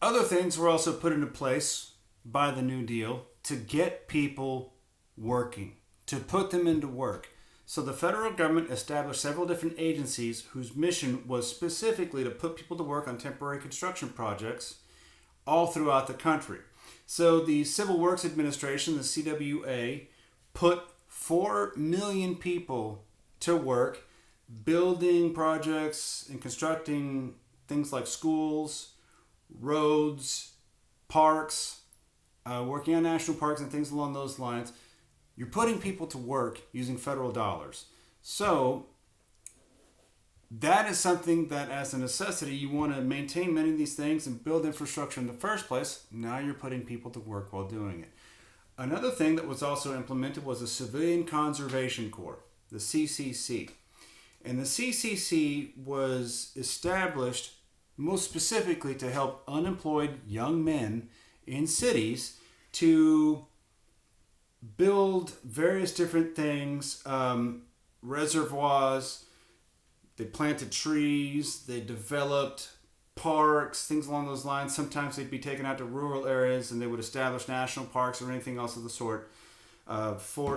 Other things were also put into place by the New Deal to get people working, to put them into work. So the federal government established several different agencies whose mission was specifically to put people to work on temporary construction projects all throughout the country. So the Civil Works Administration, the CWA, put 4 million people to work building projects and constructing things like schools, roads, parks, working on national parks and things along those lines. You're putting people to work using federal dollars. So that is something that as a necessity, you want to maintain many of these things and build infrastructure in the first place. Now you're putting people to work while doing it. Another thing that was also implemented was the Civilian Conservation Corps, the CCC. And the CCC was established most specifically to help unemployed young men in cities to build various different things, reservoirs. They planted trees, they developed parks, things along those lines. Sometimes they'd be taken out to rural areas and they would establish national parks or anything else of the sort,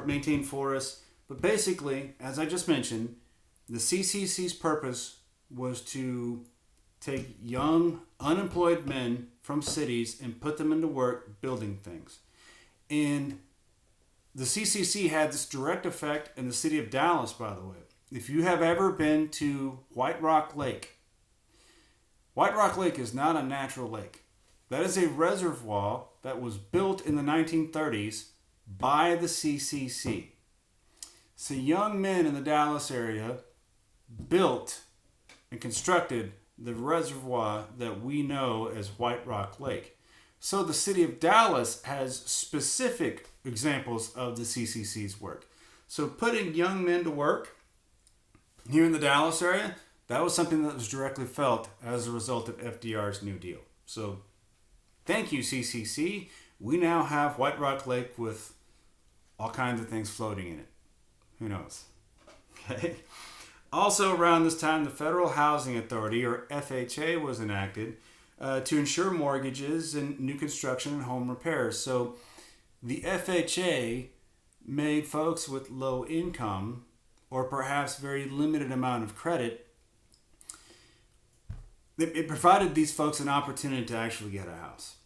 maintain forests. But basically, as I just mentioned, the CCC's purpose was to take young, unemployed men from cities and put them into work building things. And the CCC had this direct effect in the city of Dallas, by the way. If you have ever been to White Rock Lake, White Rock Lake is not a natural lake. That is a reservoir that was built in the 1930s by the CCC. So young men in the Dallas area built and constructed the reservoir that we know as White Rock Lake. So the city of Dallas has specific examples of the CCC's work. So putting young men to work here in the Dallas area, that was something that was directly felt as a result of FDR's New Deal. So thank you, CCC. We now have White Rock Lake with all kinds of things floating in it. Who knows? Okay. Also around this time, the Federal Housing Authority, or FHA, was enacted to ensure mortgages and new construction and home repairs. So the FHA made folks with low income or perhaps very limited amount of credit, it provided these folks an opportunity to actually get a house.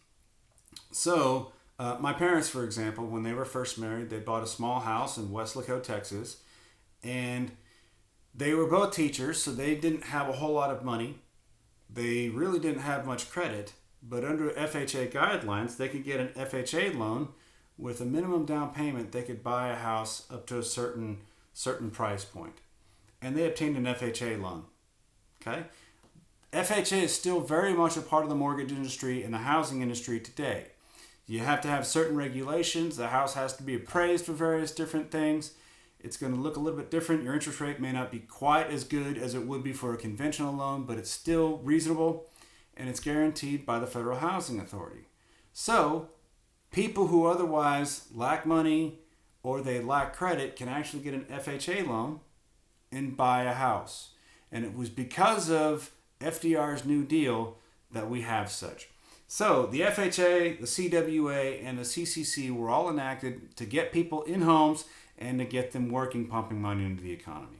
So my parents, for example, when they were first married, they bought a small house in Weslaco, Texas, and they were both teachers, so they didn't have a whole lot of money. They really didn't have much credit, but under FHA guidelines, they could get an FHA loan with a minimum down payment. They could buy a house up to a certain price point, and they obtained an FHA loan. Okay, FHA is still very much a part of the mortgage industry and the housing industry today. You have to have certain regulations. The house has to be appraised for various different things. It's going to look a little bit different. Your interest rate may not be quite as good as it would be for a conventional loan, but it's still reasonable, and it's guaranteed by the Federal Housing Authority. So people who otherwise lack money or they lack credit can actually get an FHA loan and buy a house. And it was because of FDR's New Deal that we have such. So the FHA, the CWA, and the CCC were all enacted to get people in homes and to get them working, pumping money into the economy.